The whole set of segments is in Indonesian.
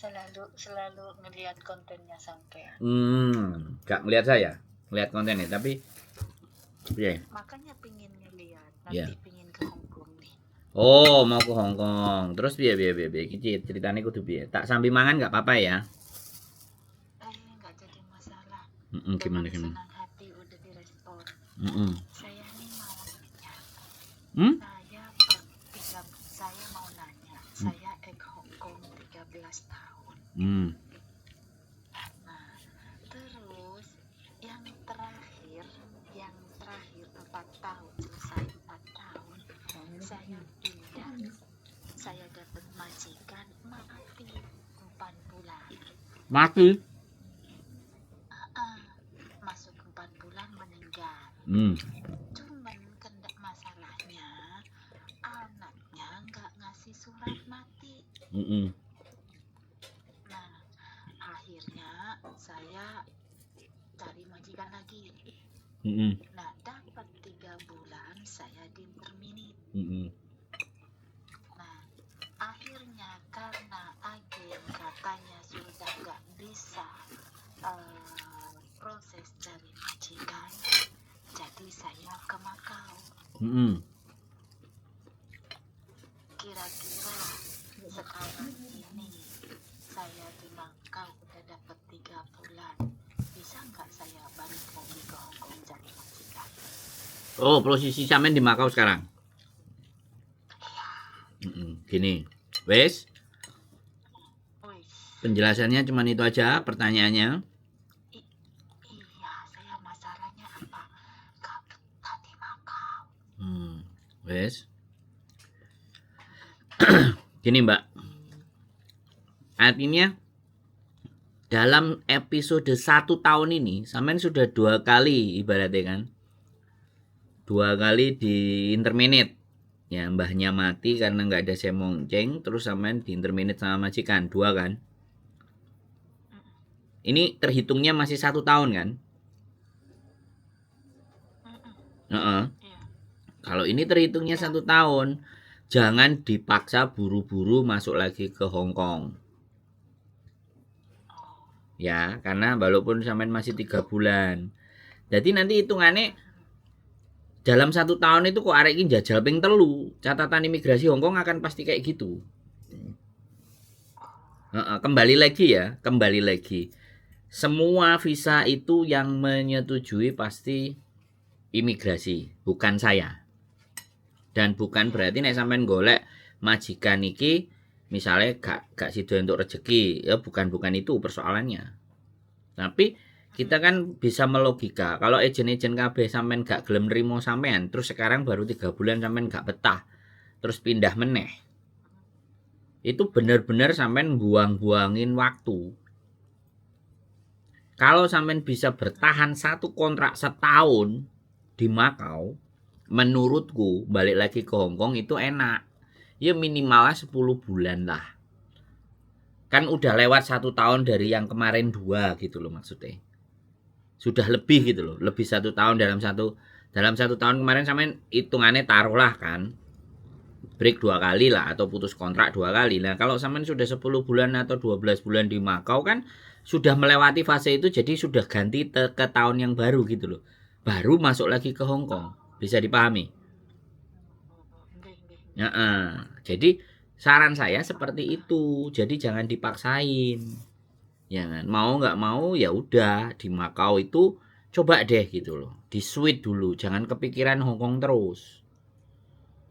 selalu ngelihat kontennya sampean. Gak ngelihat saya, ngelihat kontennya, tapi yeah. Makanya pingin ngelihat, Yeah. nanti pingin ke Hongkong nih. Oh, mau ke Hongkong. Terus piye iki ceritane kudu piye? Tak sambil mangan gak apa-apa ya? Nggak jadi masalah. Gimana? Senang hati udah direspon. Saya nih mau nanya. Saya mau nanya. Saya ke Hongkong 13 tahun. Nah, terus yang terakhir 4 tahun, selesai 4 tahun, saya pindah. Saya dapat majikan mati 4 bulan. Mati? Masuk 4 bulan meninggal. Cuman kendak masalahnya anaknya nggak ngasih surat mati. Nah, akhirnya saya cari majikan lagi. Nah, dapat 3 bulan saya di-terminate. Nah, akhirnya karena agen katanya sudah nggak bisa proses cari majikan, jadi saya ke Makau. Kira-kira sekarang ini saya di Makau udah dapat 3 bulan, bisa nggak saya balik lagi ke Hongkong cari majikan? Oh, posisi sampean di Makau sekarang? Gini, wes. Penjelasannya cuma itu aja, pertanyaannya. Iya, saya masalahnya apa? Gak betah di Makau. Wes. Gini Mbak, artinya dalam episode 1 tahun ini sampean sudah 2 kali ibaratnya kan, 2 kali di interminate ya, mbahnya mati karena nggak ada semonceng, terus sampean di interminate sama majikan 2 kan. Ini terhitungnya masih 1 tahun kan? Kalau ini terhitungnya 1 tahun, jangan dipaksa buru-buru masuk lagi ke Hongkong. Ya, karena walaupun sampean masih 3 bulan. Jadi nanti hitungannya dalam 1 tahun itu kok arek iki njajal ping 3. Catatan imigrasi Hongkong akan pasti kayak gitu. Kembali lagi. Semua visa itu yang menyetujui pasti imigrasi, bukan saya. Dan bukan berarti nek sampean golek majikan iki misalnya gak sido untuk rezeki, ya bukan itu persoalannya. Tapi kita kan bisa melogika, kalau ejen-ejen kabeh sampean gak gelem nrimo sampean, terus sekarang baru 3 bulan sampean gak betah, terus pindah meneh. Itu benar-benar sampean buang-buangin waktu. Kalau sampean bisa bertahan 1 kontrak setahun di Makau, menurutku balik lagi ke Hongkong itu enak. Ya minimalnya 10 bulan lah. Kan udah lewat 1 tahun dari yang kemarin 2 gitu loh maksudnya. Sudah lebih gitu loh, lebih 1 tahun dalam 1 tahun kemarin sampean hitungannya taruhlah kan break 2 kali lah atau putus kontrak 2 kali. Nah, kalau sampean sudah 10 bulan atau 12 bulan di Makau kan sudah melewati fase itu, jadi sudah ganti ke tahun yang baru gitu loh. Baru masuk lagi ke Hongkong. Bisa dipahami? Jadi saran saya seperti itu. Jadi jangan dipaksain. Ya kan? Mau nggak mau ya udah di Makau itu coba deh gitu loh. Di switch dulu, jangan kepikiran Hongkong terus.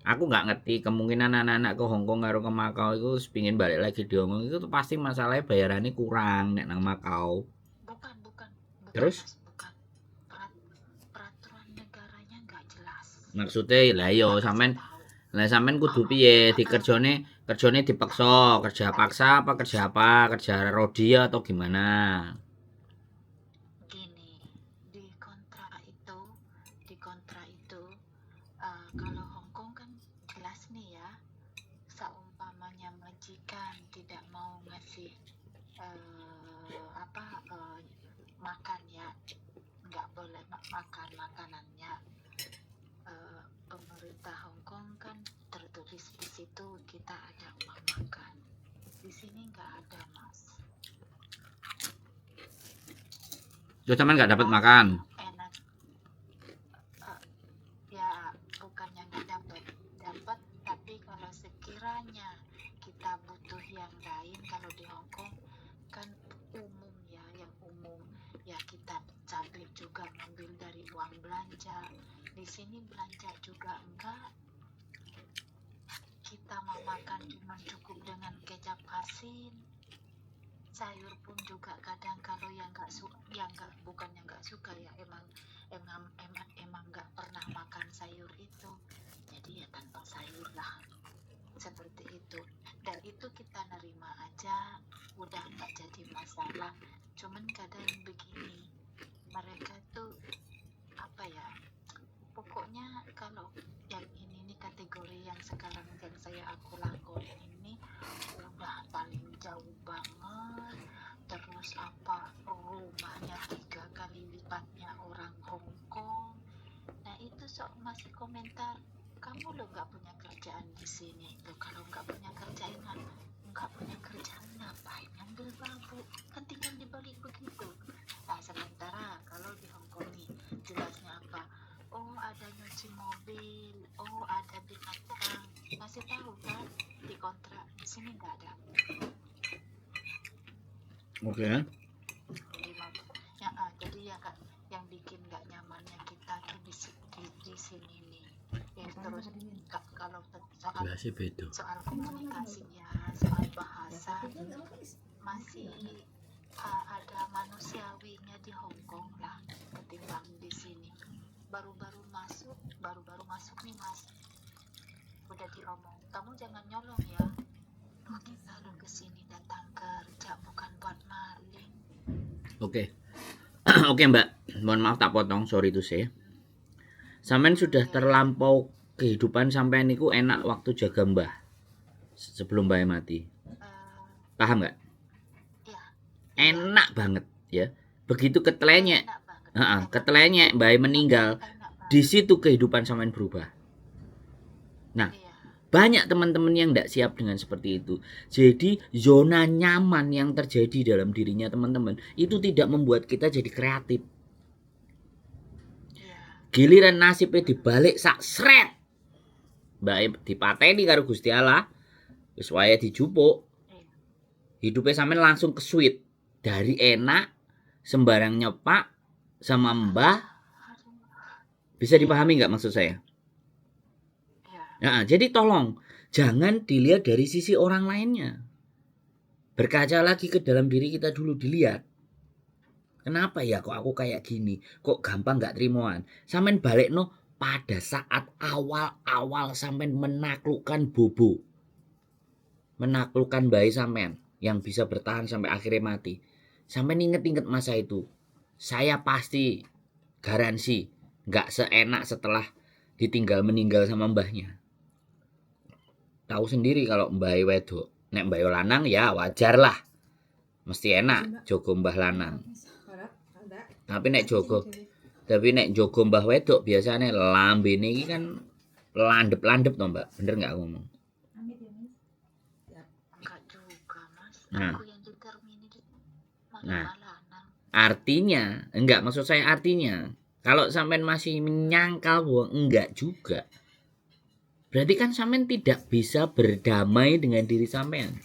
Aku nggak ngerti kemungkinan anak-anak ke Hongkong karo ke Makau itu pingin balik lagi di Hongkong itu tuh pasti masalahnya bayarannya kurang nek nang Makau. Bukan. Terus? Mas, bukan. Peraturan negaranya nggak jelas. Maksudnya lah yo sampean kudu piye kerjane dipaksa, kerja paksa apa kerja rodi atau gimana? Gini, di kontrak itu kalau Hongkong kan jelas nih ya, seumpamanya majikan tidak mau ngasih makan ya, nggak boleh makan makanannya. Pemerintah Hongkong kan tertulis di situ kita ada uang makan. Di sini nggak ada, Mas. Terus sampean nggak dapat makan. Enak. Ya, bukannya nggak dapat, tapi kalau sekiranya kita butuh yang lain, kalau di Hong Kong kan umum ya, yang umum ya kita cabai juga ngambil dari uang belanja. Di sini belanja juga enggak. Kita mau makan cuma cukup dengan kecap asin. Sayur pun juga kadang kalau yang nggak suka, bukan yang nggak suka ya, emang nggak pernah makan sayur itu, jadi ya tanpa sayur lah, seperti itu. Dan itu kita nerima aja, udah nggak jadi masalah. Cuman kadang begini, mereka tuh apa ya, pokoknya kalau yang ini nih kategori yang sekarang yang aku lakuin ini udah paling jauh banget. Terus apa, rumahnya 3 kali lipatnya orang Hong Kong. Nah itu sok masih komentar, kamu lo nggak punya kerjaan di sini lo, kalau nggak punya kerjaan ngapain ambil babu, kan tinggal dibalik begitu. Nah sementara kalau di Hong Kong nih jelasnya apa, oh ada nyuci mobil, oh ada binatang, masih tahu kan di kontrak. Sini nggak ada. Oke. Ya, jadi ya kak, yang bikin nggak nyamannya kita tuh di sini nih. Ya, terus kalau soal komunikasinya, soal bahasa masih ada manusiawinya di Hong Kong lah ketimbang di sini. Baru-baru masuk nih Mas, udah diomong, kamu jangan nyolong ya. Kita lo kesini datang kerja, bukan buat maling. Oke. Oke Mbak, mohon maaf tak potong, sorry to say. Sampean sudah terlampau kehidupan sampean niku enak waktu jaga mbah sebelum mbah mati. Paham nggak? Ya. Enak banget ya. Begitu ketelenyek, ketelenyek mbah meninggal, di situ kehidupan sampean berubah. Nah, banyak teman-teman yang tidak siap dengan seperti itu. Jadi zona nyaman yang terjadi dalam dirinya teman-teman itu tidak membuat kita jadi kreatif. Giliran nasibnya dibalik sak sret, mbak dipateni karo Gusti Allah, wis wae dijupuk, hidupnya sampean langsung ke sweet, dari enak sembarang nyepak sama mbah. Bisa dipahami nggak maksud saya? Nah, jadi tolong jangan dilihat dari sisi orang lainnya. Berkaca lagi ke dalam diri kita dulu, dilihat. Kenapa ya kok aku kayak gini? Kok gampang gak terimoan? Sampean balik no pada saat awal-awal sampean menaklukkan bobo. Menaklukkan bayi sampean yang bisa bertahan sampai akhirnya mati. Sampean inget-inget masa itu. Saya pasti garansi gak seenak setelah ditinggal meninggal sama mbahnya. Tahu sendiri kalau mbah wedok, nek mbah lanang ya wajar lah, mesti enak jogo mbah lanang. Tapi nek jogo mbah wedok biasanya lambene iki kan landep-landep toh Mbak, bener nggak aku ngomong? Enggak juga Mas, Nah, aku yang determine malah lanang. Artinya, enggak maksud saya artinya, kalau sampean masih menyangkal bahwa enggak juga, berarti kan sampean tidak bisa berdamai dengan diri sampean.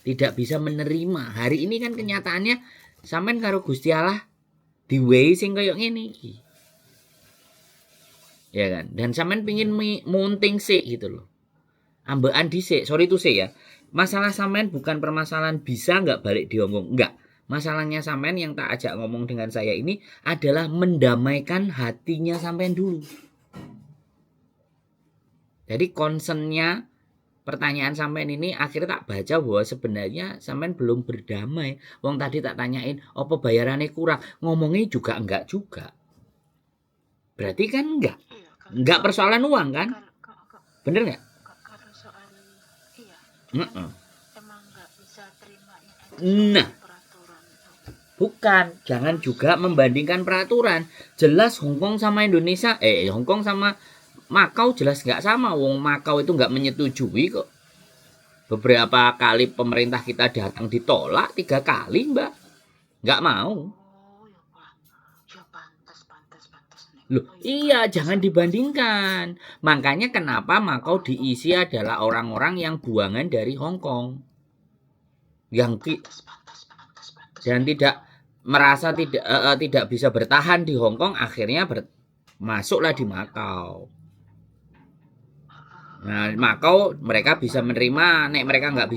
Tidak bisa menerima. Hari ini kan kenyataannya sampean karo Gusti Allah di way sing koyo ngene iki. Ya kan? Dan sampean pengin munting sik gitu loh. Ambekan dhisik, sorry to say ya. Masalah sampean bukan permasalahan bisa enggak balik di Hong Kong, enggak. Masalahnya sampean yang tak ajak ngomong dengan saya ini adalah mendamaikan hatinya sampean dulu. Jadi concernnya pertanyaan sampean ini akhirnya tak baca bahwa sebenarnya sampean belum berdamai. Wong tadi tak tanyain apa bayarannya kurang, ngomongnya juga enggak juga. Berarti kan enggak. Enggak persoalan uang kan? Bener enggak? Kalau soal iya. Emang enggak bisa terimanya Nah, peraturan itu. Bukan, jangan juga membandingkan peraturan. Jelas Hong Kong sama Indonesia, Hong Kong sama Makau jelas nggak sama. Wong Makau itu nggak menyetujui kok. Beberapa kali pemerintah kita datang ditolak 3 kali, Mbak. Nggak mau. Oh, ya Pak. Ya pantas nih. Loh, Oh, ya iya, pantas. jangan dibandingkan. Makanya kenapa Makau diisi adalah orang-orang yang buangan dari Hong Kong. Yang Pantas. dan tidak merasa tidak bisa bertahan di Hong Kong, akhirnya masuklah di Makau. Nah, Makau mereka bisa menerima, nek mereka nggak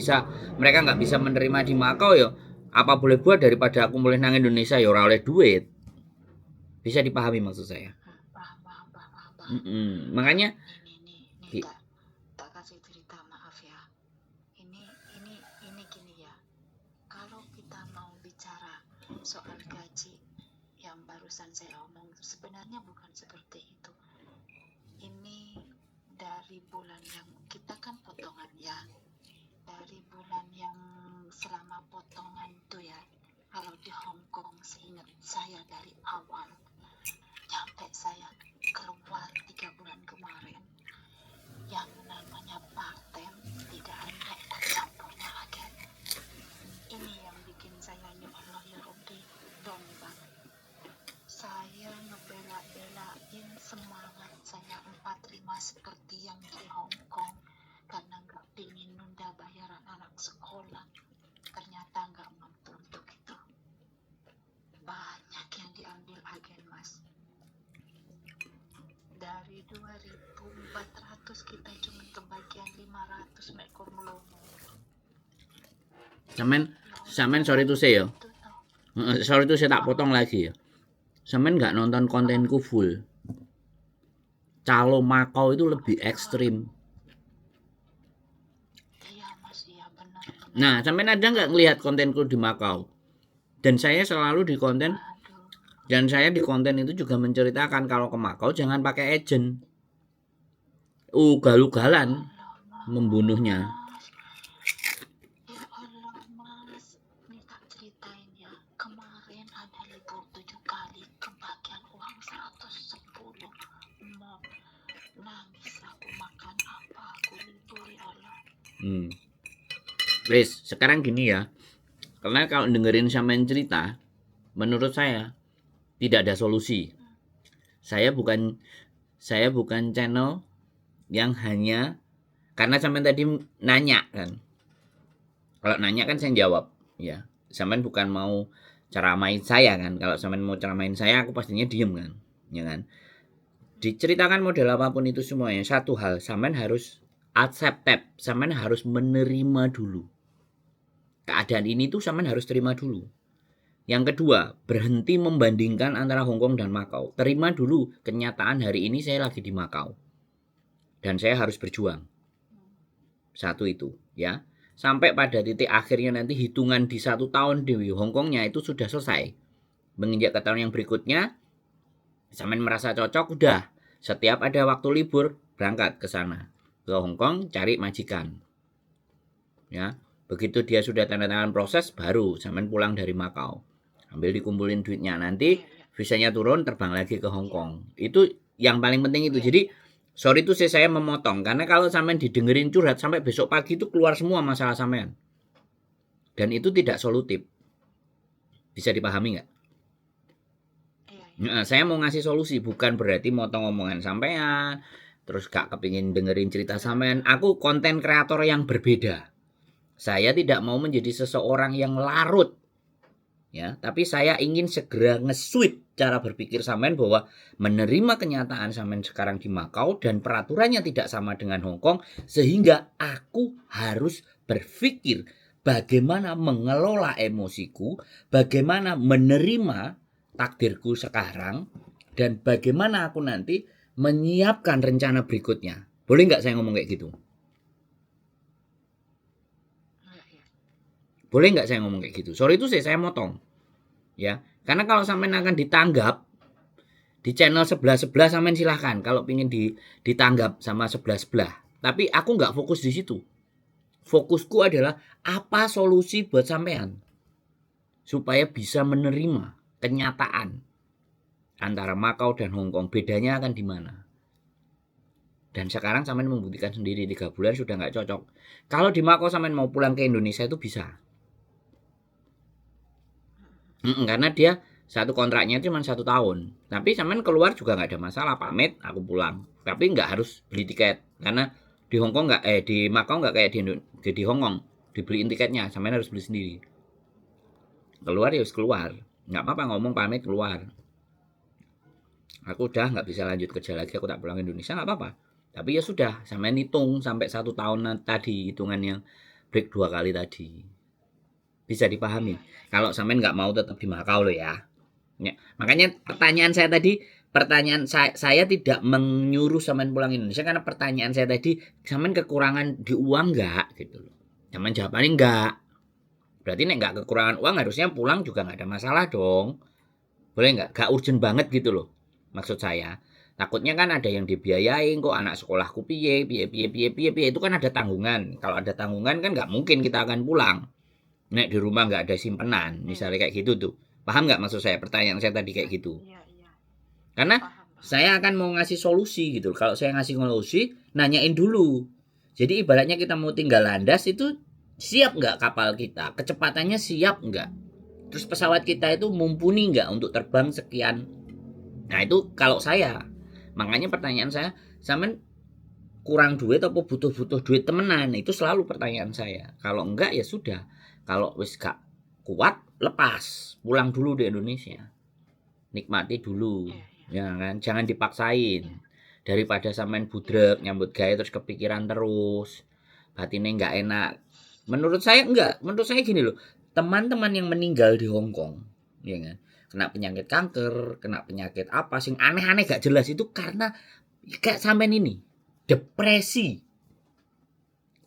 bisa menerima di Makau ya. Apa boleh buat daripada aku mulai nang Indonesia ya ora oleh duit. Bisa dipahami maksud saya. Paham. Makanya Ini tak kasih cerita, maaf ya. Ini gini ya. Kalau kita mau bicara soal gaji yang barusan saya omong, sebenarnya bukan seperti itu. Ini dari bulan yang kita kan potongan ya. Dari bulan yang selama potongan itu ya. Kalau di Hong Kong, seingat saya dari awal sampai saya keluar 3 bulan kemarin, yang namanya part-time tidak ada ikut campurnya agen. Ini yang bikin saya ya Allah ya Rabbi dong Bang. Saya ngebela-belain semangat saya 45 seperti yang di Hong Kong karena nggak pingin nunda bayaran anak sekolah. Ternyata nggak mampu untuk itu. Banyak yang diambil agen Mas. Dari 2.400 kita cuma kebagian 500 ekor melomo. Samen sorry to say ya. Sorry to say tak potong lagi ya. Samen nggak nonton kontenku full. Calo Makau itu lebih ekstrim. Iya Mas, iya benar. Nah, samen ada nggak ngelihat kontenku di Makau? Dan saya selalu di konten. Dan saya di konten itu juga menceritakan kalau ke Makau jangan pakai agent. Ugal-ugalan membunuhnya. Ya Allah Mas, ini tak ceritain ya. Kemarin ada libur 7 kali, kebagian uang 110. Mau nangis aku, makan apa aku libur ya Allah. Wis, sekarang gini ya. Karena kalau dengerin sampean cerita, menurut saya tidak ada solusi. Saya bukan channel yang hanya karena sampean tadi nanya kan. Kalau nanya kan saya jawab, ya. Sampean bukan mau ceramain saya kan. Kalau sampean mau ceramain saya, aku pastinya diem kan, ya kan. Diceritakan model apapun itu semuanya, satu hal, sampean harus accept, sampean harus menerima dulu. Keadaan ini tuh sampean harus terima dulu. Yang kedua, berhenti membandingkan antara Hong Kong dan Makau. Terima dulu kenyataan hari ini saya lagi di Makau. Dan saya harus berjuang. Satu itu, ya. Sampai pada titik akhirnya nanti hitungan di 1 tahun di Hong Kongnya itu sudah selesai. Menginjak ke tahun yang berikutnya, sampean merasa cocok, udah. Setiap ada waktu libur, berangkat ke sana. Ke Hong Kong, cari majikan. Ya, begitu dia sudah tanda tangan proses, baru sampean pulang dari Makau. Ambil dikumpulin duitnya, nanti visanya turun, terbang lagi ke Hong Kong. Itu yang paling penting itu. Jadi sorry tuh saya memotong karena kalau sampean didengerin curhat sampai besok pagi itu keluar semua masalah sampean. Dan itu tidak solutif. Bisa dipahami nggak? Nah, saya mau ngasih solusi, bukan berarti motong omongan sampean, terus gak kepingin dengerin cerita sampean. Aku konten kreator yang berbeda. Saya tidak mau menjadi seseorang yang larut. Ya, tapi saya ingin segera nge-switch cara berpikir sampean bahwa menerima kenyataan sampean sekarang di Makau dan peraturannya tidak sama dengan Hong Kong, sehingga aku harus berpikir bagaimana mengelola emosiku, bagaimana menerima takdirku sekarang, dan bagaimana aku nanti menyiapkan rencana berikutnya. Boleh nggak saya ngomong kayak gitu? Boleh nggak saya ngomong kayak gitu? Sorry itu saya motong. Ya, karena kalau sampean akan ditanggap di channel sebelah sampean silahkan kalau pingin ditanggap sama sebelah. Tapi aku nggak fokus di situ. Fokusku adalah apa solusi buat sampean supaya bisa menerima kenyataan antara Makau dan Hong Kong. Bedanya akan di mana? Dan sekarang sampean membuktikan sendiri 3 bulan sudah nggak cocok. Kalau di Makau sampean mau pulang ke Indonesia itu bisa. Karena dia satu kontraknya cuma 1 tahun. Tapi sampean keluar juga nggak ada masalah, pamit aku pulang. Tapi nggak harus beli tiket karena di Hong Kong di Makau nggak kayak di Hong Kong dibeliin tiketnya, sampean harus beli sendiri. Keluar ya harus keluar, nggak apa-apa ngomong pamit keluar. Aku udah nggak bisa lanjut kerja lagi, aku tak pulang ke Indonesia nggak apa-apa. Tapi ya sudah, sampean hitung sampai 1 tahun tadi hitungan yang break 2 kali tadi. Bisa dipahami. Kalau sampean nggak mau tetap di Makau loh ya. Makanya pertanyaan saya tidak menyuruh sampean pulang Indonesia karena pertanyaan saya tadi sampean kekurangan di uang nggak gitu loh. Sampean jawabannya nggak. Berarti nek nggak kekurangan uang harusnya pulang juga nggak ada masalah dong. Boleh nggak? Nggak urgent banget gitu loh. Maksud saya. Takutnya kan ada yang dibiayain kok anak sekolahku piye itu kan ada tanggungan. Kalau ada tanggungan kan nggak mungkin kita akan pulang. Nek di rumah nggak ada simpenan, misalnya kayak gitu tuh. Paham nggak maksud saya? Pertanyaan saya tadi kayak gitu. Karena saya akan mau ngasih solusi gitu. Kalau saya ngasih solusi, nanyain dulu. Jadi ibaratnya kita mau tinggal landas itu siap nggak kapal kita? Kecepatannya siap nggak? Terus pesawat kita itu mumpuni nggak untuk terbang sekian? Nah itu kalau saya. Makanya pertanyaan saya, sampean kurang duit atau butuh duit temenan? Itu selalu pertanyaan saya. Kalau enggak ya sudah. Kalau wis gak kuat, lepas. Pulang dulu di Indonesia. Nikmati dulu. Ya kan? Jangan dipaksain. Daripada sampean budrek, nyambut gawe terus kepikiran terus. Batinnya nggak enak. Menurut saya enggak. Menurut saya gini loh. Teman-teman yang meninggal di Hong Kong, ya kan? Kena penyakit kanker, kena penyakit apa sing aneh-aneh gak jelas itu karena kayak sampean ini depresi,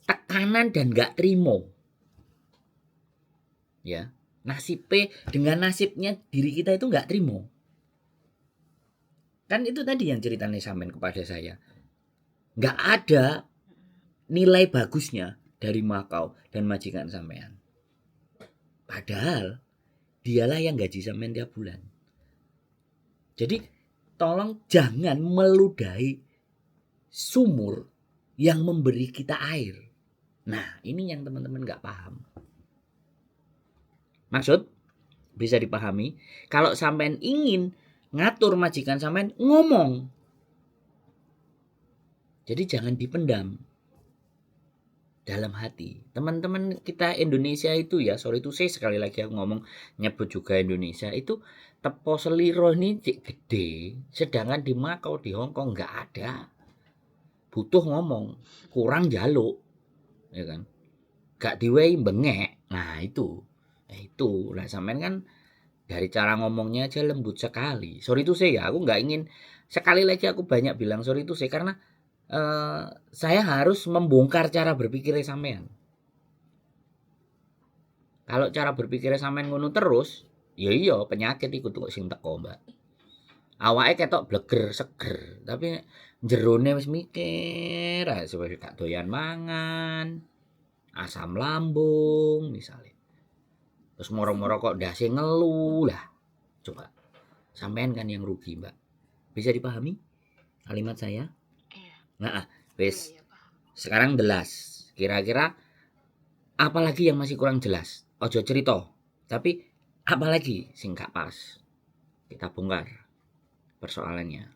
tekanan dan gak terima. Ya, dengan nasibnya diri kita itu gak terima. Kan itu tadi yang ceritanya sampean kepada saya. Gak ada nilai bagusnya dari Makau dan majikan sampean. Padahal dialah yang gaji sampean tiap bulan. Jadi tolong jangan meludahi sumur yang memberi kita air. Nah ini yang teman-teman gak paham. Maksud bisa dipahami. Kalau sampean ingin ngatur majikan sampean, ngomong. Jadi jangan dipendam dalam hati. Teman-teman kita Indonesia itu ya, sorry itu saya sekali lagi aku ngomong nyebut juga Indonesia itu tepo seliro ini gede, sedangkan di Makau di Hong Kong nggak ada. Butuh ngomong, kurang jaluk, ya kan? Gak diwehi bengek. Nah itu lah sampean kan dari cara ngomongnya aja lembut sekali. Sorry itu saya aku nggak ingin sekali lagi aku banyak bilang sorry itu saya karena saya harus membongkar cara berpikirnya sampean. Kalau cara berpikirnya sampean ngono terus, ya iya penyakit iku kok sing teko, Mbak. Awake ketok bleger seger, tapi jerone wis mikir, supaya gak doyan mangan, asam lambung misalnya. Terus moro-moro kok ndase ngeluh lah. Coba sampean kan yang rugi, Mbak. Bisa dipahami kalimat saya? Nah, wes. Sekarang jelas. Kira-kira apalagi yang masih kurang jelas? Ojo cerita. Tapi apalagi sing gak pas? Kita bongkar persoalannya.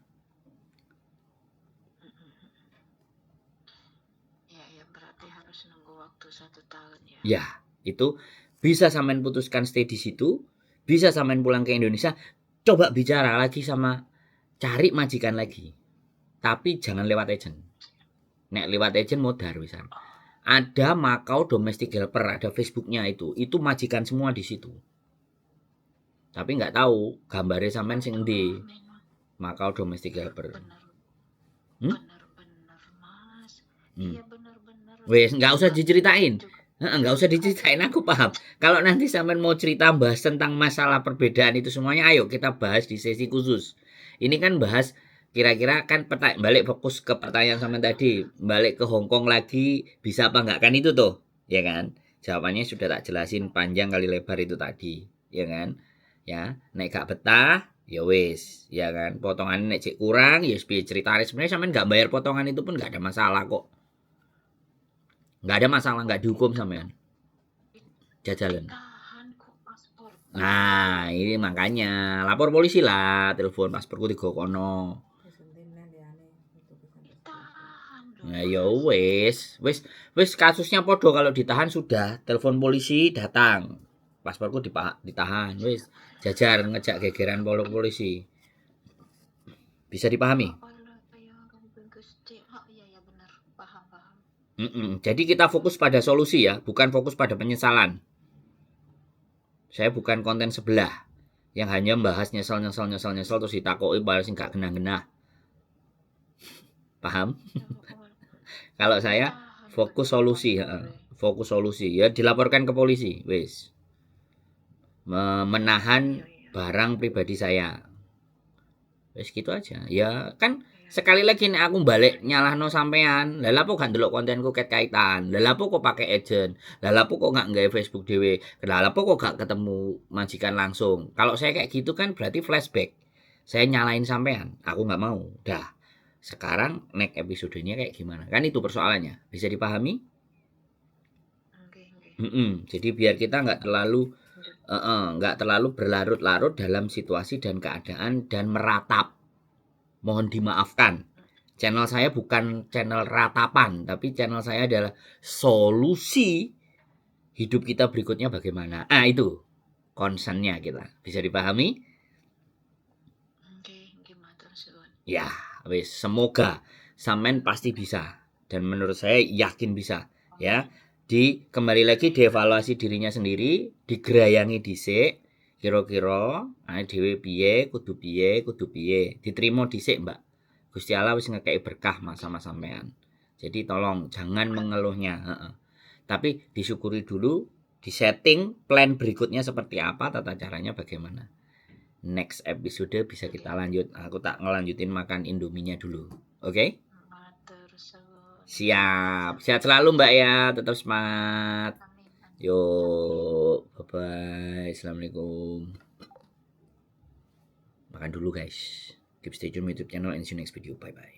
Ya berarti harus nunggu waktu 1 tahun ya. Ya, itu bisa sampean putuskan stay di situ, bisa sampean pulang ke Indonesia, coba bicara lagi sama cari majikan lagi. Tapi jangan lewat agent. Nek lewat agent modar wisan. Ada Makau Domestic Helper, ada Facebooknya itu majikan semua di situ. Tapi nggak tahu gambarnya sampean sing endi. Makau Domestic Helper. Bener Mas. Iya bener. Wes nggak usah diceritain. Nggak usah diceritain, aku paham. Kalau nanti sampean mau cerita bahas tentang masalah perbedaan itu semuanya, ayo kita bahas di sesi khusus. Ini kan bahas kira-kira kan balik fokus ke pertanyaan sampean tadi, balik ke Hong Kong lagi bisa apa enggak kan itu tuh, ya kan? Jawabannya sudah tak jelasin panjang kali lebar itu tadi, ya kan? Ya, nek gak betah Ya wis, ya kan. Potongan nek cek kurang ya piye ceritane. Sebenarnya sampean nggak bayar potongan itu pun nggak ada masalah kok. Nggak ada masalah, nggak dihukum sampean. Jajalan. Ditahan kok paspor. Nah, ini makanya lapor polisi lah, telepon pasporku digokono. Ditahan loh, Nah, ya Mas. wis kasusnya podo kalau ditahan sudah, telepon polisi datang. Pasporku ditahan, wis jajar ngejak gegeran polisi. Bisa dipahami? Ya Allah, ya Rabbi Gusti. Oh iya ya benar, paham. Jadi kita fokus pada solusi ya, bukan fokus pada penyesalan. Saya bukan konten sebelah yang hanya membahas nyesel terus ditakoki padahal sing gak genah-genah. Paham? Kalau saya Ditahan fokus padahal solusi, paspor. fokus solusi ya, dilaporkan ke polisi, wis. Menahan Iya. barang pribadi saya. Wis gitu aja. Ya kan sekali lagi nek aku balik nyalahno sampean, lha lapo gak ndelok kontenku kaitan. Lha lapo kok pakai agent. Lha lapo kok gak nggawe Facebook dhewe. Lha lapo kok gak ketemu majikan langsung. Kalau saya kayak gitu kan berarti flashback. Saya nyalain sampean, aku nggak mau. Dah. Sekarang next episodenya kayak gimana? Kan itu persoalannya. Bisa dipahami? Oke. Jadi biar kita nggak terlalu berlarut-larut dalam situasi dan keadaan dan meratap. Mohon dimaafkan. Channel saya bukan channel ratapan, tapi channel saya adalah solusi hidup kita berikutnya bagaimana. Itu concernnya kita. Bisa dipahami? Oke, matur suwun. Ya, wis semoga sampean pasti bisa. Dan menurut saya yakin bisa, ya. Kembali lagi dievaluasi dirinya sendiri, digerayangi dhisik, kira-kira dhewe piye, kudu piye, diterima dhisik, Mbak. Gusti Allah wis ngekeki berkah Mas sama sampean. Jadi tolong jangan mengeluhnya, Tapi disyukuri dulu, disetting plan berikutnya seperti apa, tata caranya bagaimana. Next episode bisa kita lanjut. Aku tak ngelanjutin makan Indominya dulu. Oke? Matur suwun. Siap. Sehat selalu Mbak ya. Tetap semangat. Amin. Yuk. Bye-bye. Assalamualaikum. Makan dulu guys. Keep stay tune YouTube channel and see you next video. Bye-bye.